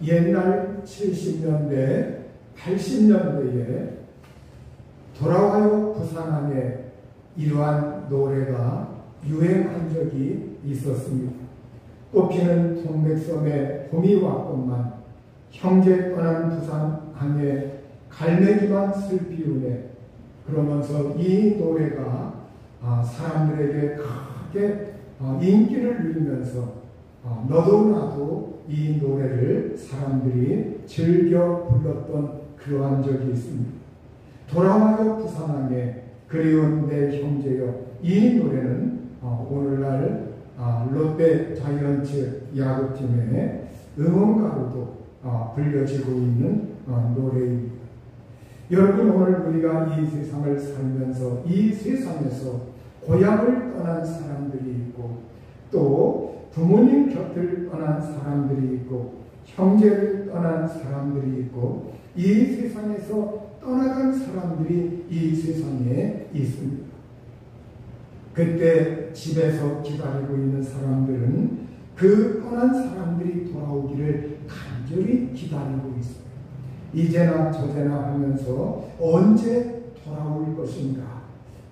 옛날 70년대, 80년대에 돌아와요 부산항에 이러한 노래가 유행한 적이 있었습니다. 꽃피는 동백섬에 봄이 왔건만 형제 떠난 부산항에 갈매기만 슬피 우네. 그러면서 이 노래가 사람들에게 크게 인기를 누리면서 너도 나도 이 노래를 사람들이 즐겨 불렀던 그러한 적이 있습니다. 돌아와요 부산항에 그리운 내 형제여. 이 노래는 오늘날 롯데 자이언츠 야구팀의 응원가로도 불려지고 있는 노래입니다. 여러분, 오늘 우리가 이 세상을 살면서 이 세상에서 고향을 떠난 사람들이 있고 또 부모님 곁을 떠난 사람들이 있고 형제를 떠난 사람들이 있고 이 세상에서 떠나간 사람들이 이 세상에 있습니다. 그때 집에서 기다리고 있는 사람들은 그 떠난 사람들이 돌아오기를 간절히 기다리고 있어요. 이제나 저제나 하면서 언제 돌아올 것인가,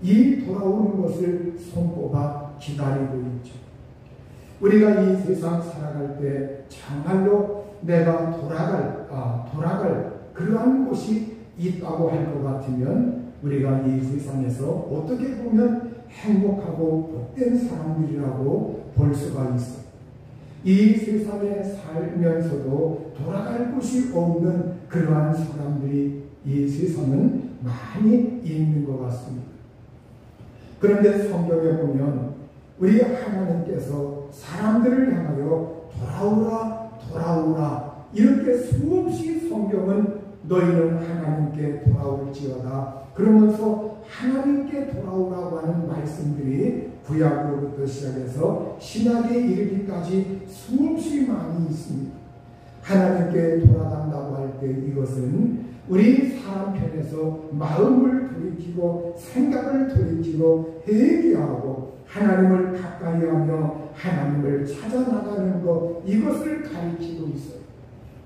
이 돌아오는 것을 손꼽아 기다리고 있죠. 우리가 이 세상 살아갈 때 정말로 내가 돌아갈 그러한 곳이 있다고 할 것 같으면 우리가 이 세상에서 어떻게 보면 행복하고 복된 사람들이라고 볼 수가 있어요. 이 세상에 살면서도 돌아갈 곳이 없는 그러한 사람들이 이 세상은 많이 있는 것 같습니다. 그런데 성경에 보면 우리 하나님께서 사람들을 향하여 돌아오라 이렇게 수없이 성경은 너희는 하나님께 돌아올지어다 그러면서 하나님께 돌아오라고 하는 말씀들이 구약으로부터 시작해서 신약에 이르기까지 수없이 많이 있습니다. 하나님께 돌아간다고 할 때 이것은 우리 사람 편에서 마음을 돌이키고 생각을 돌이키고 회개하고 하나님을 가까이하며 하나님을 찾아나가는 것, 이것을 가리키고 있어요.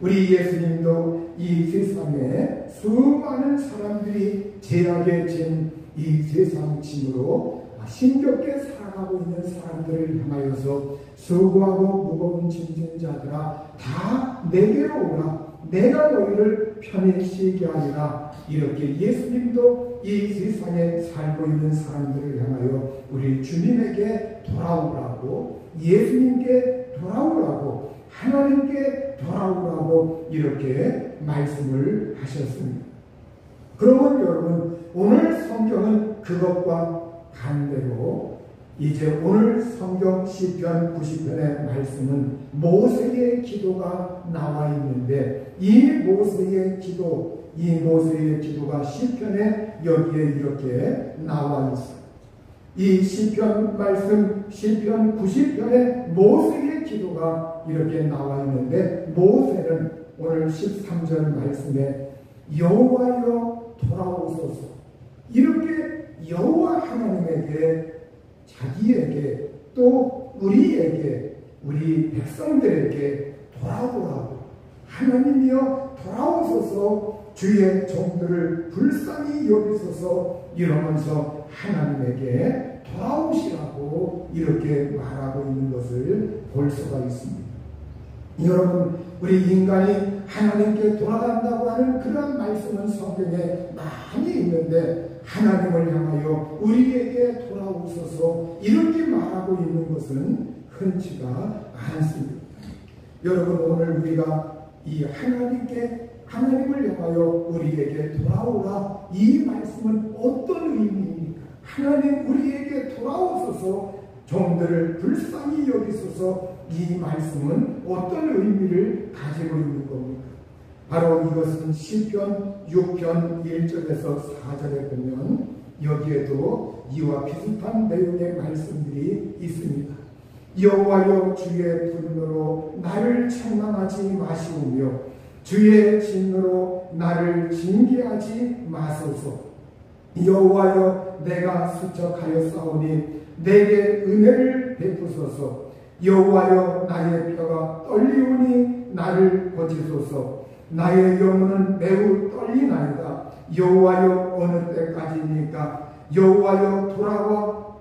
우리 예수님도 이 세상에 수많은 사람들이 죄악에 진 이 세상 짐으로 힘겹게 살아가고 있는 사람들을 향하여서 수고하고 무거운 짐진 자들아 다 내게로 오라, 내가 너희를 편히 쉬게 하리라. 이렇게 예수님도 이 세상에 살고 있는 사람들을 향하여 우리 주님에게 돌아오라고, 예수님께 돌아오라고, 하나님께 돌아오라고 이렇게 말씀을 하셨습니다. 그러면 여러분, 오늘 성경은 그것과 반대로 이제 오늘 성경 시편 90편의 말씀은 모세의 기도가 나와 있는데 이 모세의 기도가 시편에 여기에 이렇게 나와 있어요. 이 시편 말씀, 시편 90편에 모세의 기도가 이렇게 나와 있는데 모세는 오늘 13절 말씀에 여호와여 돌아오소서, 이렇게 여호와 하나님에게, 자기에게, 또 우리에게, 우리 백성들에게 돌아오라고, 하나님이여 돌아오소서, 주의 종들을 불쌍히 여기소서 이러면서 하나님에게 돌아오시라고 이렇게 말하고 있는 것을 볼 수가 있습니다. 여러분, 우리 인간이 하나님께 돌아간다고 하는 그런 말씀은 성경에 많이 있는데 하나님을 향하여 우리에게 돌아오소서 이렇게 말하고 있는 것은 흔치가 않습니다. 여러분, 오늘 우리가 이 하나님을 향하여 우리에게 돌아오라, 이 말씀은 어떤 의미입니까? 하나님 우리에게 돌아오소서, 종들을 불쌍히 여기소서, 이 말씀은 어떤 의미를 가지고 있는 겁니까? 바로 이것은 시편 6편 1절에서 4절에 보면 여기에도 이와 비슷한 내용의 말씀들이 있습니다. 여호와여 주의 분노로 나를 책망하지 마시오며 주의 진노로 나를 징계하지 마소서. 여호와여 내가 수척하였사오니 내게 은혜를 베푸소서. 여호와여 나의 뼈가 떨리오니 나를 고치소서. 나의 영혼은 매우 떨리나이다. 여호와여, 어느 때까지입니까? 여호와여,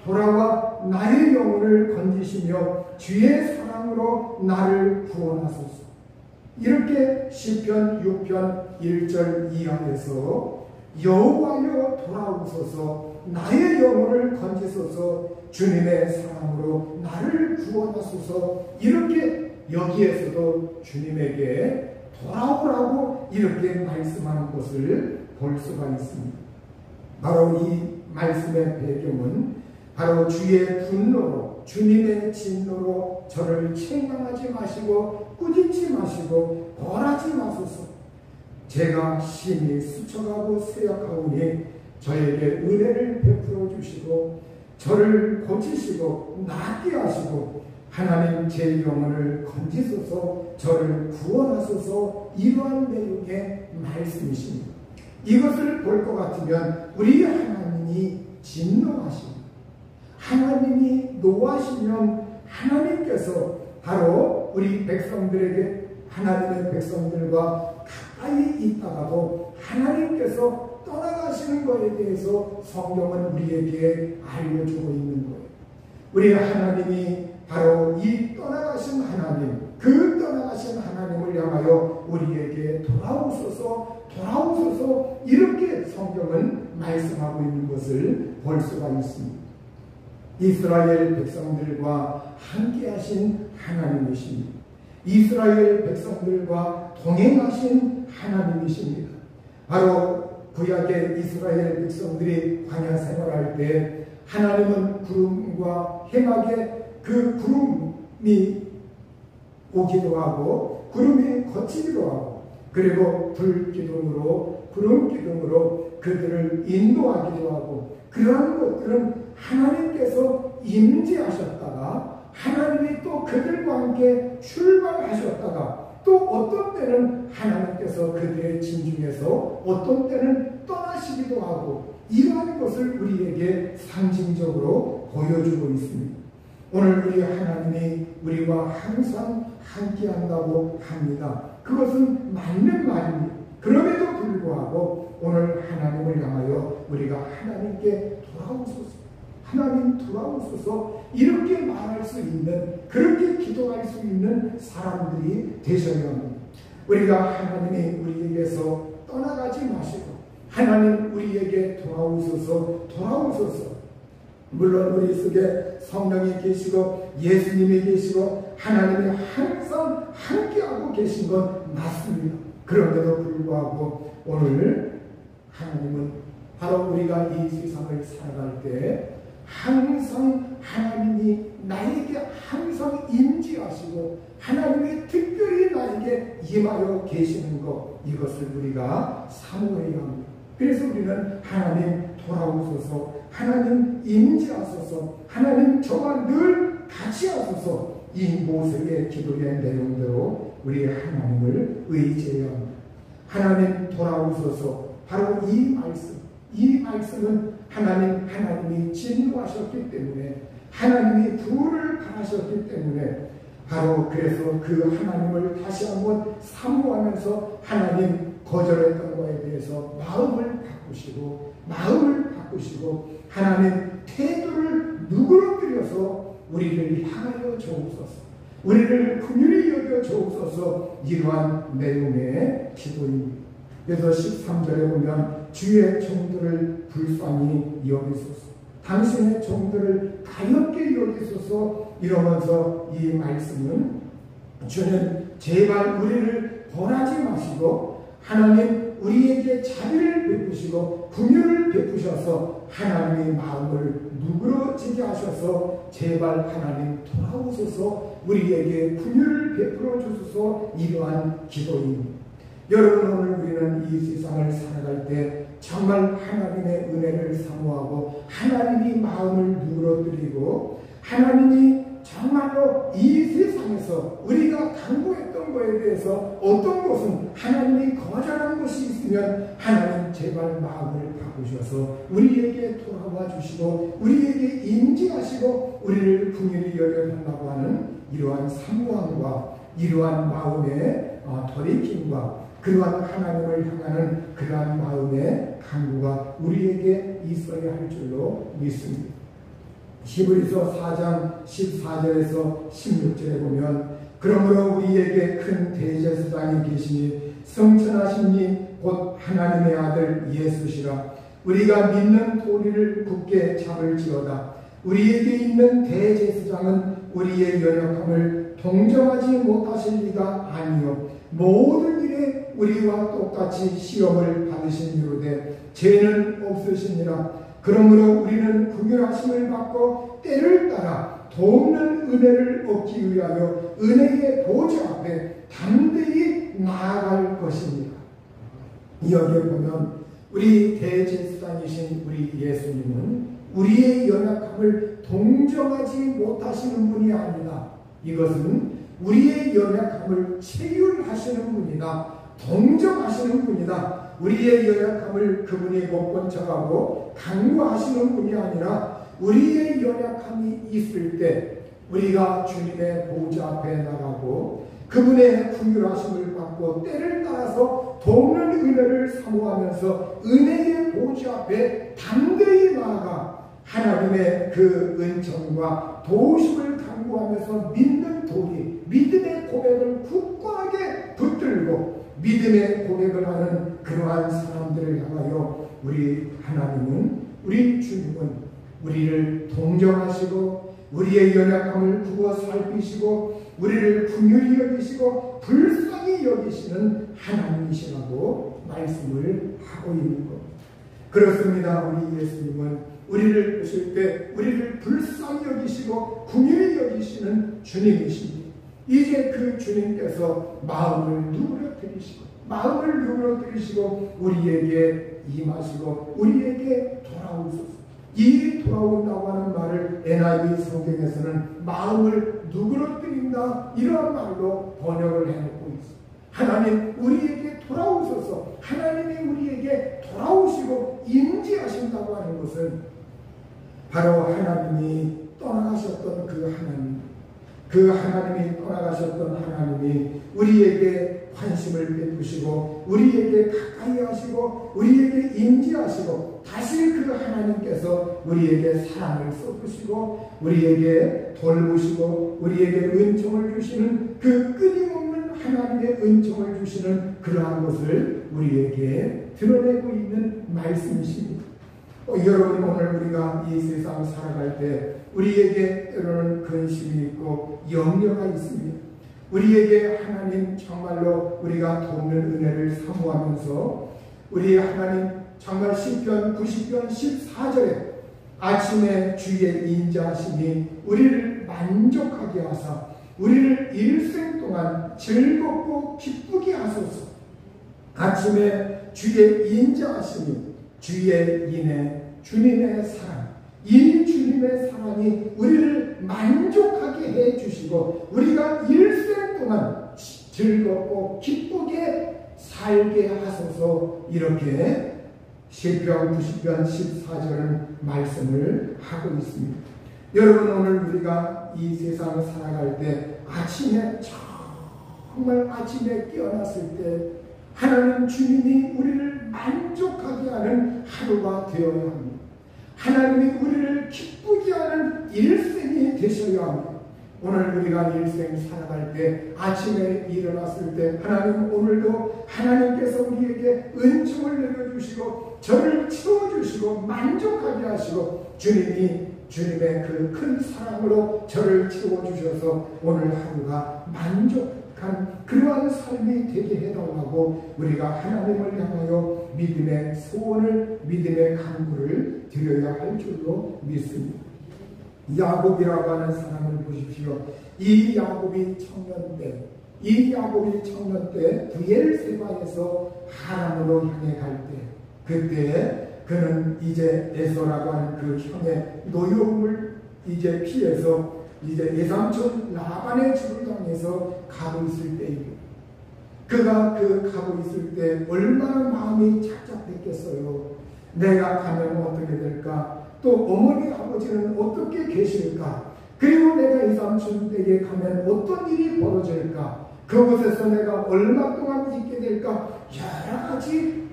돌아와 나의 영혼을 건지시며 주의 사랑으로 나를 구원하소서. 이렇게 시편 6편 1절 이하에서 여호와여 돌아오소서, 나의 영혼을 건지소서, 주님의 사랑으로 나를 구원하소서, 이렇게 여기에서도 주님에게 돌아오라고 이렇게 말씀하는 것을 볼 수가 있습니다. 바로 이 말씀의 배경은 바로 주의 분노로, 주님의 진노로 저를 책망하지 마시고 꾸짖지 마시고 벌하지 마소서. 제가 심히 스쳐가고 쇠약하오니 저에게 은혜를 베풀어 주시고 저를 고치시고 낫게 하시고 하나님 제 영혼을 건지소서, 저를 구원하소서. 이러한 내용의 말씀이십니다. 이것을 볼 것 같으면 우리 하나님이 진노하십니다. 하나님이 노하시면 하나님께서 바로 우리 백성들에게, 하나님의 백성들과 가까이 있다가도 하나님께서 떠나가시는 것에 대해서 성경은 우리에게 알려주고 있는 거예요. 우리 하나님이 바로 이 떠나가신 하나님, 그 떠나가신 하나님을 향하여 우리에게 돌아오소서 이렇게 성경은 말씀하고 있는 것을 볼 수가 있습니다. 이스라엘 백성들과 함께 하신 하나님이십니다. 이스라엘 백성들과 동행하신 하나님이십니다. 바로 구약의 이스라엘 백성들이 광야 생활할 때 하나님은 구름과 해막에 그 구름이 오기도 하고 구름이 거치기도 하고 그리고 불기둥으로 구름 기둥으로 그들을 인도하기도 하고, 그러한 것들은 하나님께서 임재하셨다가 하나님이 또 그들과 함께 출발하셨다가 또 어떤 때는 하나님께서 그들의 진중에서 어떤 때는 떠나시기도 하고, 이러한 것을 우리에게 상징적으로 보여주고 있습니다. 오늘 우리 하나님이 우리와 항상 함께한다고 합니다. 그것은 맞는 말입니다. 그럼에도 불구하고 오늘 하나님을 향하여 우리가 하나님께 돌아오소서, 하나님 돌아오소서 이렇게 말할 수 있는, 그렇게 기도할 수 있는 사람들이 되셔야 합니다. 우리가 하나님이 우리에게서 떠나가지 마시고 하나님 우리에게 돌아오소서. 물론 우리 속에 성령이 계시고 예수님이 계시고 하나님이 항상 함께하고 계신 건 맞습니다. 그런데도 불구하고 오늘 하나님은 바로 우리가 이 세상을 살아갈 때 항상 하나님이 나에게 항상 임재하시고 하나님이 특별히 나에게 임하여 계시는 것, 이것을 우리가 사모해야 합니다. 그래서 우리는 하나님 돌아오소서, 하나님 임재하소서, 하나님 저와 늘 같이 하소서, 이 모세의 기도의 내용대로 우리 하나님을 의지해야 합니다. 하나님 돌아오소서, 바로 이 말씀은 하나님이 진노하셨기 때문에, 하나님이 불을 가하셨기 때문에, 바로 그래서 그 하나님을 다시 한번 사모하면서 하나님 거절했던 것에 대해서 마음을 바꾸시고 하나님 태도를 누그러뜨려서 우리를 향하여 주옵소서, 우리를 긍휼히 여겨 주옵소서, 이러한 내용의 기도입니다. 그래서 13절에 보면 주의 종들을 불쌍히 여기소서, 당신의 종들을 가볍게 여기소서 이러면서 이 말씀은 주는 제발 우리를 벌하지 마시고 하나님 우리에게 자비를 베푸시고 긍휼을 베푸셔서 하나님의 마음을 누그러지게 하셔서 제발 하나님 돌아오소서, 우리에게 긍휼을 베풀어 주소서, 이러한 기도입니다. 여러분, 오늘 우리는 이 세상을 살아갈 때 정말 하나님의 은혜를 사모하고 하나님이 마음을 누그러뜨리고 하나님이 정말로 이 세상에서 우리가 강구했던 것에 대해서 어떤 것은 하나님이 거절한 것이 있으면 하나님 제발 마음을 바꾸셔서 우리에게 돌아와 주시고 우리에게 임재하시고 우리를 긍휼히 여겨준다고 하는 이러한 사모함과 이러한 마음의 돌이킴과 그러한 하나님을 향하는 그러한 마음의 강구가 우리에게 있어야 할 줄로 믿습니다. 히브리서 4장 14절에서 16절에 보면 그러므로 우리에게 큰 대제사장이 계시니 성천하신 이 곧 하나님의 아들 예수시라. 우리가 믿는 도리를 굳게 잡을지어다. 우리에게 있는 대제사장은 우리의 연약함을 동정하지 못하실 리가 아니요 모든 일에 우리와 똑같이 시험을 받으신 이로되 죄는 없으시니라. 그러므로 우리는 긍휼하심을 받고 때를 따라 돕는 은혜를 얻기 위하여 은혜의 보좌 앞에 담대히 나아갈 것입니다. 여기에 보면 우리 대제사장이신 우리 예수님은 우리의 연약함을 동정하지 못하시는 분이 아니다. 이것은 우리의 연약함을 체휼하시는 분이다. 동정하시는 분이다. 우리의 연약함을 그분이 못 본 척하고 간구하시는 분이 아니라 우리의 연약함이 있을 때 우리가 주님의 보좌 앞에 나가고 그분의 긍휼하심을 받고 때를 따라서 돕는 은혜를 사모하면서 은혜의 보좌 앞에 담대히 나아가 하나님의 그 은총과 도우심을 간구하면서 믿는 도리, 믿음의 고백을 굳건하게 붙들고 믿음의 고백을 하는 그러한 사람들을 향하여 우리 하나님은, 우리 주님은 우리를 동정하시고 우리의 연약함을 구워 살피시고 우리를 긍휼히 여기시고 불쌍히 여기시는 하나님이시라고 말씀을 하고 있는 겁니다. 그렇습니다. 우리 예수님은 우리를 보실 때 우리를 불쌍히 여기시고 긍휼히 여기시는 주님이십니다. 이제 그 주님께서 마음을 누그러뜨리시고 우리에게 임하시고 우리에게 돌아오소서. 이 돌아온다고 하는 말을 NIV 성경에서는 마음을 누그러뜨린다 이런 말로 번역을 해놓고 있습니다. 하나님 우리에게 돌아오소서. 하나님이 우리에게 돌아오시고 임재하신다고 하는 것은 바로 하나님이 떠나가셨던 그 하나님이 떠나가셨던 하나님이 우리에게 관심을 베푸시고 우리에게 가까이 하시고 우리에게 임재하시고 다시 그 하나님께서 우리에게 사랑을 쏟으시고 우리에게 돌보시고 우리에게 은총을 주시는 그 끊임없는 하나님의 은총을 주시는 그러한 것을 우리에게 드러내고 있는 말씀이십니다. 여러분, 오늘 우리가 이 세상 살아갈 때 우리에게 때로는 근심이 있고 염려가 있습니다. 우리에게 하나님 정말로 우리가 돕는 은혜를 사모하면서 우리 하나님 정말 시편 90편 14절에 아침에 주의 인자하심이 우리를 만족하게 하사 우리를 일생 동안 즐겁고 기쁘게 하소서. 아침에 주의 인자하심이 주의 인애 주님의 사랑, 이 주님의 사랑이 우리를 만족하게 해주시고 우리가 일생 동안 즐겁고 기쁘게 살게 하소서. 이렇게 시편 90편 14절은 말씀을 하고 있습니다. 여러분, 오늘 우리가 이 세상을 살아갈 때 아침에 정말 아침에 깨어났을 때 하나님 주님이 우리를 만족하게 하는 하루가 되어야 합니다. 하나님이 우리를 기쁘게 하는 일생이 되셔야 합니다. 오늘 우리가 일생 살아갈 때 아침에 일어났을 때 하나님 오늘도 하나님께서 우리에게 은총을 내려주시고 저를 채워주시고 만족하게 하시고 주님의 그 큰 사랑으로 저를 채워주셔서 오늘 하루가 만족한 그러한 삶이 되게 해달라고 우리가 하나님을 향하여 믿음의 소원을, 믿음의 간구를 드려야 할 줄로 믿습니다. 야곱이라고 하는 사람을 보십시오. 이 야곱이 청년 때 부엘세바에서 하란으로 향해 갈 때, 그때 그는 이제 에서라고 하는 그 형의 노여움을 이제 피해서 이제 외삼촌 라반의 집을 향해서 가고 있을 때입니다. 그가 가고 있을 때 얼마나 마음이 착잡했겠어요. 내가 가면 어떻게 될까? 또 어머니 아버지는 어떻게 계실까? 그리고 내가 외삼촌 댁에 가면 어떤 일이 벌어질까? 될까? 그곳에서 내가 얼마 동안 있게 될까? 여러 가지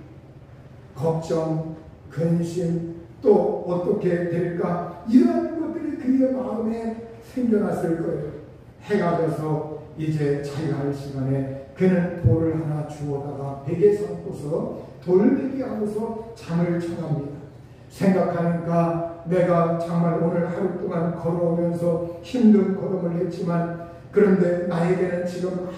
걱정, 근심, 또 어떻게 될까? 이런 것들이 그의 마음에 생겨났을 거예요. 해가 져서 이제 자기가 할 시간에 그는 돌을 하나 주워다가 베개 삼고서 돌베개 하고서 잠을 청합니다. 생각하니까 내가 정말 오늘 하루 동안 걸어오면서 힘든 걸음을 했지만, 그런데 나에게는 지금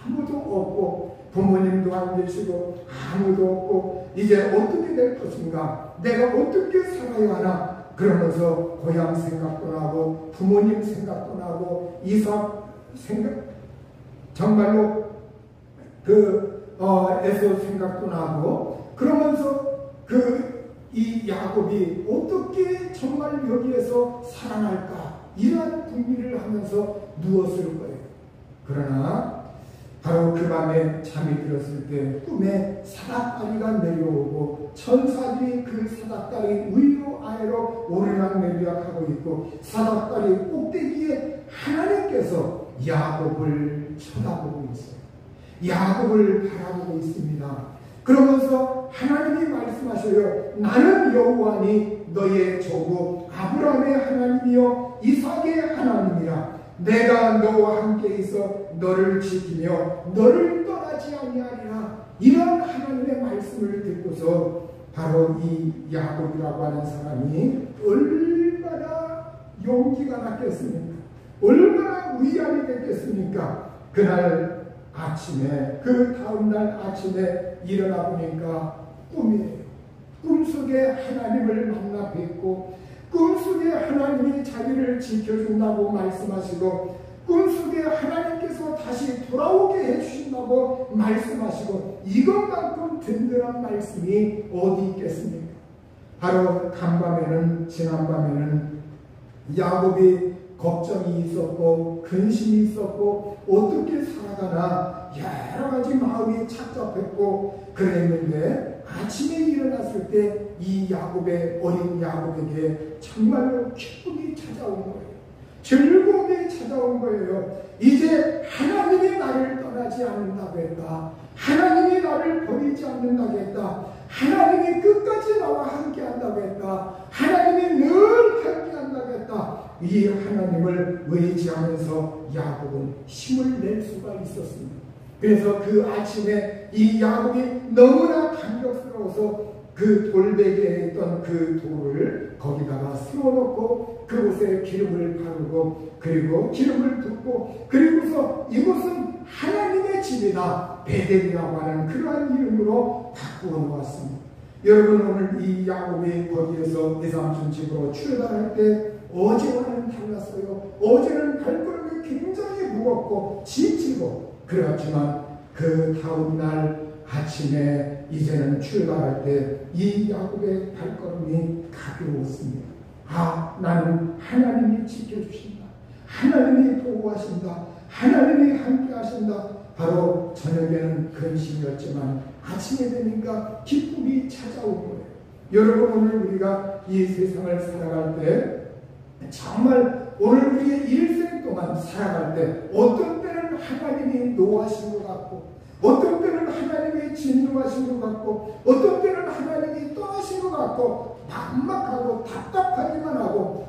아무도 없고 부모님도 안 계시고 아무도 없고 이제 어떻게 될 것인가, 내가 어떻게 살아야 하나, 그러면서 고향 생각도 나고 부모님 생각도 나고 이삭 생각, 정말로 에서 생각도 나고, 그러면서 이 야곱이 어떻게 정말 여기에서 살아날까, 이러한 궁리를 하면서 누웠을 거예요. 그러나 바로 그 밤에 잠이 들었을 때 꿈에 사닥다리가 내려오고 천사들이 그 사닥다리 위로 아래로 오르락내리락 하고 있고, 사닥다리 꼭대기에 하나님께서 야곱을 쳐다보고 있어요. 야곱을 바라보고 있습니다. 그러면서 하나님이 말씀하셔요. 나는 여호와니 너의 조국 아브라함의 하나님이요 이삭의 하나님이라. 내가 너와 함께 있어 너를 지키며 너를 떠나지 아니하리라. 이런 하나님의 말씀을 듣고서 바로 이 야곱이라고 하는 사람이 얼마나 용기가 났겠습니까? 얼마나 위안이 됐겠습니까? 그날 아침에, 그 다음날 아침에 일어나 보니까 꿈이에요. 꿈속에 하나님을 만나 뵙고, 꿈속에 하나님이 자기를 지켜준다고 말씀하시고, 꿈속에 하나님께서 다시 돌아오게 해주신다고 말씀하시고, 이것만큼 든든한 말씀이 어디 있겠습니까? 바로 간밤에는, 지난밤에는 야곱이 걱정이 있었고 근심이 있었고 어떻게 살아가나 여러 가지 마음이 착잡했고 그랬는데, 아침에 일어났을 때 이 야곱의 어린 야곱에게 정말로 기쁨이 찾아온 거예요. 즐거움이 찾아온 거예요. 이제 하나님이 나를 떠나지 않는다고 했다. 하나님이 나를 버리지 않는다고 했다. 하나님이 끝까지 나와 함께 한다고 했다. 하나님이 늘 함께 한다고 했다. 이 하나님을 의지하면서 야곱은 힘을 낼 수가 있었습니다. 그래서 그 아침에 이 야곱이 너무나 감격스러워서 그 돌베개에 있던 그 돌을 거기다가 세워놓고 그곳에 기름을 바르고 그리고 기름을 붓고, 그리고서 이곳은 하나님의 집이다, 베델이라고 하는 그러한 이름으로 바꾸어 놓았습니다. 여러분, 오늘 이 야곱이 거기에서 외삼촌 집으로 출발할 때 어제와는 달랐어요. 어제는 발걸음이 굉장히 무겁고 지치고 그렇지만 그 다음날 아침에 이제는 출발할 때 이 야곱의 발걸음이 가벼웠습니다. 아, 나는 하나님이 지켜주신다. 하나님이 보호하신다. 하나님이 함께 하신다. 바로 저녁에는 근심이었지만 아침에 되니까 기쁨이 찾아온 거예요. 여러분, 오늘 우리가 이 세상을 살아갈 때 정말 오늘 우리의 일생 동안 살아갈 때 어떤 때는 하나님이 노하신 것 같고, 어떤 때는 하나님이 진노하신 것 같고, 어떤 때는 하나님이 떠나신 것 같고, 막막하고 답답하기만 하고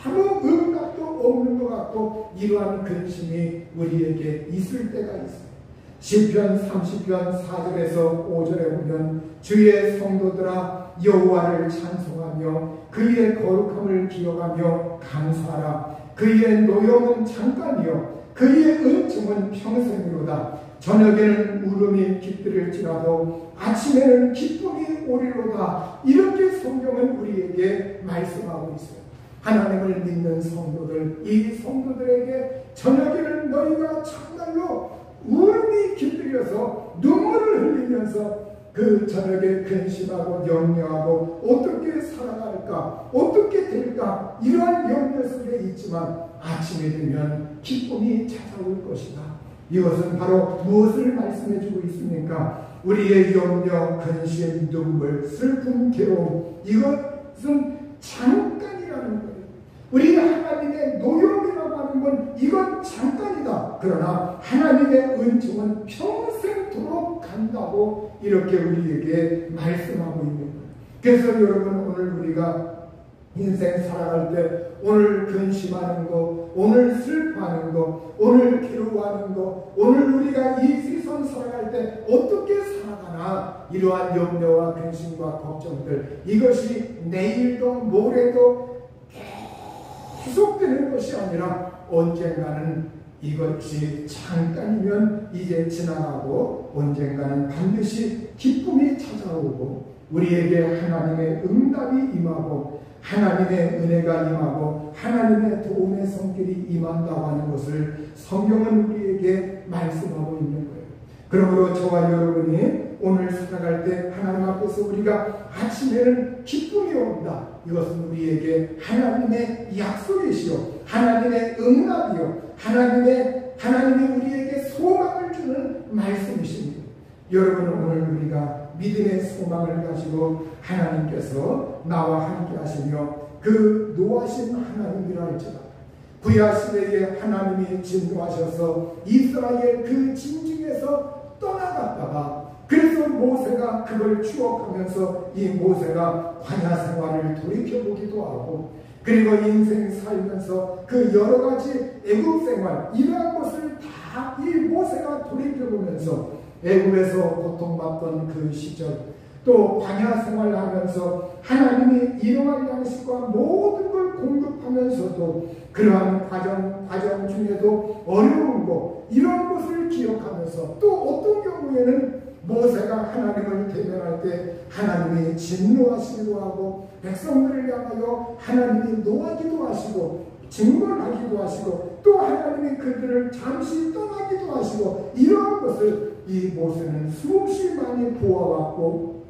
아무 응답도 없는 것 같고, 이러한 근심이 우리에게 있을 때가 있어요. 시편 30편 4절에서 5절에 보면 주의 성도들아 여호와를 찬송하며 그의 거룩함을 기억하며 감사하라. 그의 노염은 잠깐이요 그의 은총은 평생이로다. 저녁에는 울음이 깃들일지라도 아침에는 기쁨이 오리로다. 이렇게 성경은 우리에게 말씀하고 있어요. 하나님을 믿는 성도들, 이 성도들에게 저녁에는 너희가 정말로 울음이 깃들여서 눈물을 흘리면서 그 저녁에 근심하고 염려하고 어떻게 살아갈까, 어떻게 될까, 이러한 염려 속에 있지만 아침에 되면 기쁨이 찾아올 것이다. 이것은 바로 무엇을 말씀해주고 있습니까? 우리의 염려, 근심, 눈물, 슬픔, 괴로움, 이것은 잠깐이라는 거예요. 우리가 하나님의 노염이라고 하는 살아가는 건 이건 잠깐이다. 그러나 하나님의 은총은 평생토록 간다고 이렇게 우리에게 말씀하고 있는 거예요. 그래서 여러분, 오늘 우리가 인생 살아갈 때 오늘 근심하는 거, 오늘 슬퍼하는 거, 오늘 괴로워하는 거, 오늘 우리가 이 세상 살아갈 때 어떻게 살아가나, 이러한 염려와 근심과 걱정들, 이것이 내일도 모레도 계속되는 것이 아니라 언젠가는 이것이 잠깐이면 이제 지나가고 언젠가는 반드시 기쁨이 찾아오고 우리에게 하나님의 응답이 임하고 하나님의 은혜가 임하고 하나님의 도움의 손길이 임한다고 하는 것을 성경은 우리에게 말씀하고 있는 거예요. 그러므로 저와 여러분이 오늘 살아갈 때 하나님 앞에서 우리가 아침에는 기쁨이 온다. 이것은 우리에게 하나님의 약속이시요, 하나님의 응답이요, 하나님이 우리에게 소망을 주는 말씀이십니다. 여러분, 오늘 우리가 믿음의 소망을 가지고 하나님께서 나와 함께 하시며 그 노하신 하나님이라 할지라, 구약시대에 하나님이 진노하셔서 이스라엘 그 진중에서 떠나갔다가, 그래서 모세가 그걸 추억하면서 이 모세가 광야 생활을 돌이켜보기도 하고, 그리고 인생 살면서 그 여러 가지 애국 생활, 이러한 것을 다 이 모세가 돌이켜보면서 애국에서 고통받던 그 시절, 또 광야 생활하면서 하나님이 일용할 양식과 모든 걸 공급하면서도 그러한 과정 중에도 어려운 것, 이런 것을 기억하면서, 또 어떤 경우에는 모세가 하나님을 대면할 때 하나님이 진노하시기도 하고 백성들을 향하여 하나님이 노하기도 하시고 증언하기도 하시고 또 하나님이 그들을 잠시 떠나기도 하시고, 이러한 것을 이 모세는 수없이 많이 보아왔고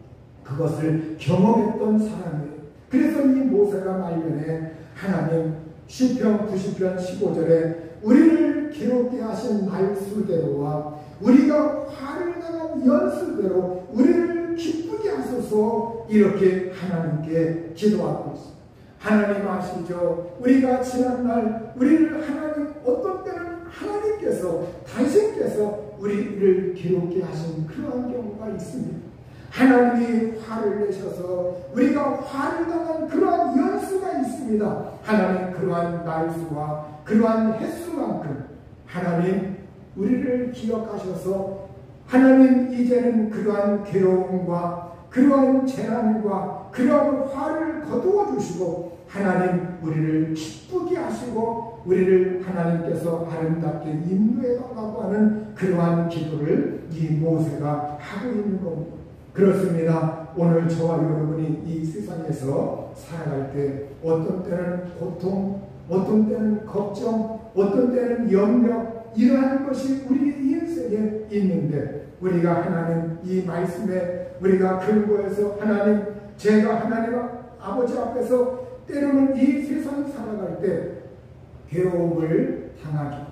그것을 경험했던 사람이에요. 그래서 이 모세가 말년에 하나님 시편 90편 15절에 우리를 괴롭게 하신 말수대로와 우리가 화를 당한 연수대로 우리를 기쁘게 하소서, 이렇게 하나님께 기도하고 있습니다. 하나님 아시죠? 우리가 지난날 우리를 하나님, 어떤 때는 하나님께서, 당신께서 우리를 괴롭게 하신 그러한 경우가 있습니다. 하나님이 화를 내셔서 우리가 화를 당한 그러한 연수가 있습니다. 하나님 그러한 날수와 그러한 횟수만큼 하나님 우리를 기억하셔서 하나님 이제는 그러한 괴로움과 그러한 재난과 그러한 화를 거두어 주시고 하나님 우리를 기쁘게 하시고 우리를 하나님께서 아름답게 인도해 달라고 하는 그러한 기도를 이 모세가 하고 있는 겁니다. 그렇습니다. 오늘 저와 여러분이 이 세상에서 살아갈 때 어떤 때는 고통, 어떤 때는 걱정, 어떤 때는 염려, 이러한 것이 우리 인생에 있는데 우리가 하나님 이 말씀에 우리가 근거해서 하나님, 제가 하나님 아버지 앞에서 때로는 이 세상 살아갈 때 괴로움을 당하기도 하고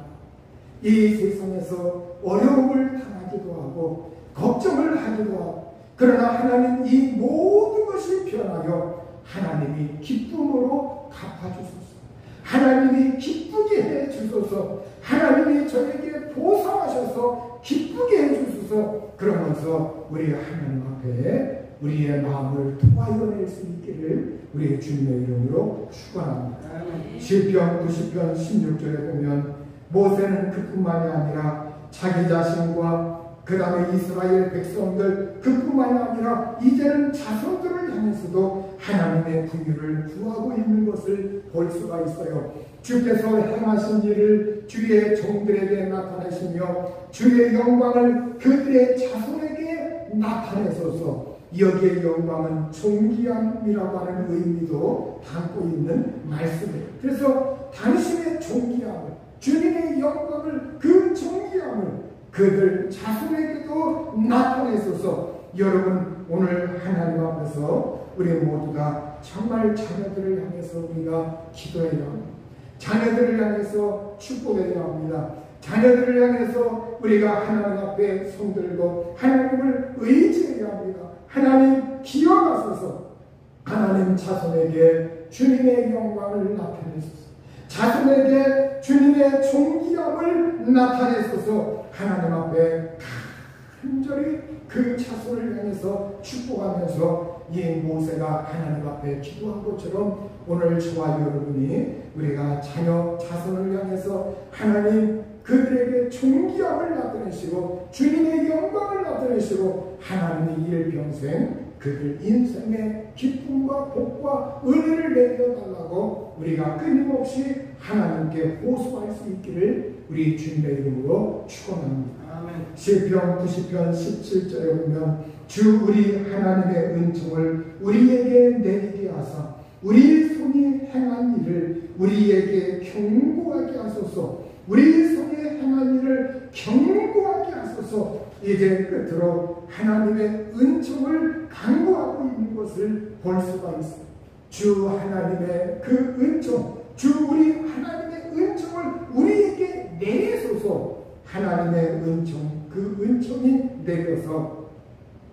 이 세상에서 어려움을 당하기도 하고 걱정을 하기도 하고, 그러나 하나님 이 모든 것이 변하여 하나님이 기쁨으로 갚아주소서, 하나님이 기쁘게 해주소서, 하나님이 저에게 보상하셔서 기쁘게 해주소서, 그러면서 우리 하나님 앞에 우리의 마음을 토하여낼 수 있기를 우리의 주님의 이름으로 축원합니다. 시편 90편 16절에 보면 모세는 그뿐만이 아니라 자기 자신과 그 다음에 이스라엘 백성들 그뿐만이 아니라 이제는 자손들을 향해서도 하나님의 긍휼을 구하고 있는 것을 볼 수가 있어요. 주께서 행하신 일을 주의 종들에게 나타내시며 주의 영광을 그들의 자손에게 나타내소서. 여기에 영광은 존귀함이라고 하는 의미도 담고 있는 말씀이에요. 그래서 당신의 존귀함을, 주님의 영광을, 그 존귀함을 그들 자손에게도 나타내소서. 여러분, 오늘 하나님 앞에서 우리 모두가 정말 자녀들을 향해서 우리가 기도해야 합니다. 자녀들을 향해서 축복해야 합니다. 자녀들을 향해서 우리가 하나님 앞에 손들고 하나님을 의지해야 합니다. 하나님 기억하소서. 하나님 자손에게 주님의 영광을 나타내소서. 자손에게 주님의 존귀함을 나타내소서. 하나님 앞에 간절히 그 자손을 향해서 축복하면서 이 모세가 하나님 앞에 기도한 것처럼 오늘 저와 여러분이 우리가 자손을 향해서 하나님 그들에게 존귀함을 나타내시고 주님의 영광을 나타내시고 하나님이 일평생 그들 인생의 기쁨과 복과 은혜를 내려달라고 우리가 끊임없이 하나님께 호소할 수 있기를 우리 주님의 이름으로 축원합니다. 시편 90편 17절에 보면 주 우리 하나님의 은총을 우리에게 내리게 하사 우리 손이 행한 일을 우리에게 경고하게 하소서. 우리 손이 행한 일을 경고하게 하소서. 이제 끝으로 하나님의 은총을 강구하고 있는 것을 볼 수가 있습니다. 주 하나님의 그 은총, 주 우리 하나님의 은총을 우리에게 내리소서. 하나님의 은총, 그 은총이 내려서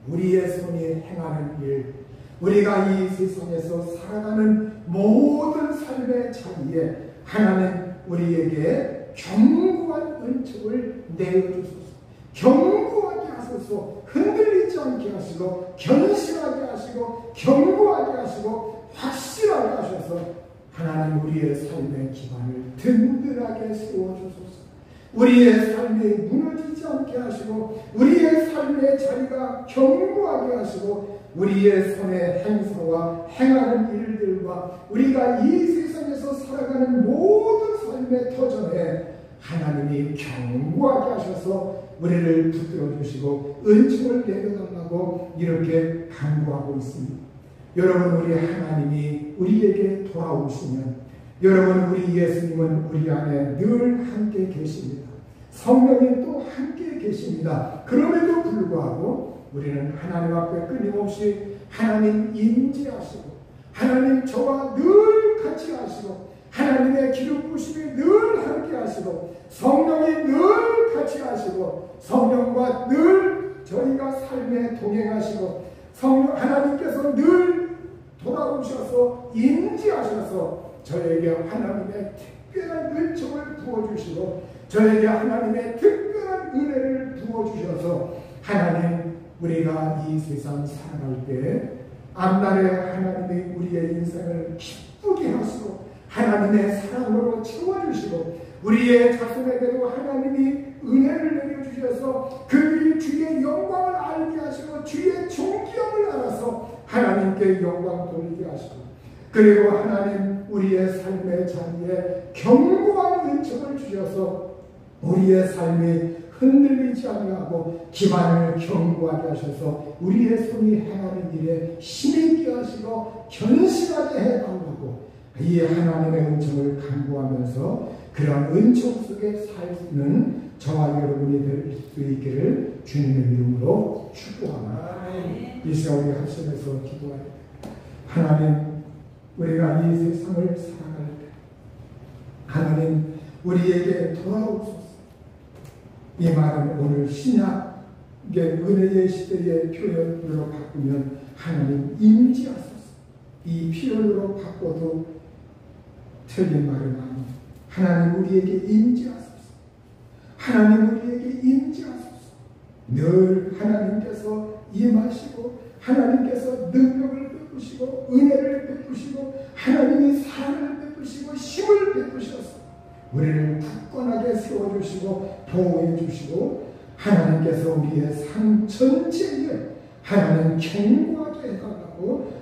우리의 손이 행하는 일, 우리가 이 세상에서 살아가는 모든 삶의 자리에 하나님 우리에게 견고한 은총을 내려주소서. 견고하게 하소서. 흔들리지 않게 하시고 견실하게 하시고 견고하게 하시고 확실하게 하셔서 하나님 우리의 삶의 기반을 든든하게 세워주소서. 우리의 삶이 무너지지 않게 하시고 우리의 삶의 자리가 견고하게 하시고 우리의 손의 행사와 행하는 일들과 우리가 이 세상에서 살아가는 모든 삶의 터전에 하나님이 견고하게 하셔서 우리를 붙들어 주시고 은총을 내려달라고 이렇게 간구하고 있습니다. 여러분, 우리 하나님이 우리에게 돌아오시면 여러분, 우리 예수님은 우리 안에 늘 함께 계십니다. 성령이 또 함께 계십니다. 그럼에도 불구하고 우리는 하나님 앞에 끊임없이 하나님 임재하시고 하나님 저와 늘 같이 하시고 하나님의 기름 부심이 늘 함께 하시고 성령이 늘 같이 하시고 성령과 늘 저희가 삶에 동행하시고 하나님께서 늘 돌아오셔서 임재하셔서 저에게 하나님의 특별한 은총을 부어주시고 저에게 하나님의 특별한 은혜를 부어주셔서 하나님 우리가 이 세상 살아갈 때 앞날에 하나님이 우리의 인생을 기쁘게 하시고 하나님의 사랑으로 채워주시고 우리의 자손에게도 하나님이 은혜를 내려주셔서 그들이 주의 영광을 알게 하시고 주의 존귀함을 알아서 하나님께 영광 돌리게 하시고 그리고 하나님 우리의 삶의 자리에 견고한 은총을 주셔서 우리의 삶이 흔들리지 아니하고 기반을 견고하게 하셔서 우리의 손이 행하는 일에 힘있게 하시고 견실하게 해달라고 이 하나님의 은총을 간구하면서 그런 은총 속에 살는 저와 여러분이 될 수 있기를 주님의 이름으로 축복합니다. 이 시간 우리 합심해서 기도합니다. 하나님, 우리가 이 세상을 살아갈 때 하나님 우리에게 돌아오소서. 이 말은 오늘 신약의 은혜의 시대의 표현으로 바꾸면 하나님 임재하소서. 이 표현으로 바꿔도 틀린 말은 아닙니다. 하나님 우리에게 임재하소서. 하나님 우리에게 임재하소서. 늘 하나님께서 임하시고 하나님께서 능력을 베푸시고 은혜를 베푸시고 하나님이 사랑을 베푸시고 힘을 베푸셔서 우리를 굳건하게 세워주시고 보호해주시고 하나님께서 우리의 삶 전체에 하나님 견고하게 해달라고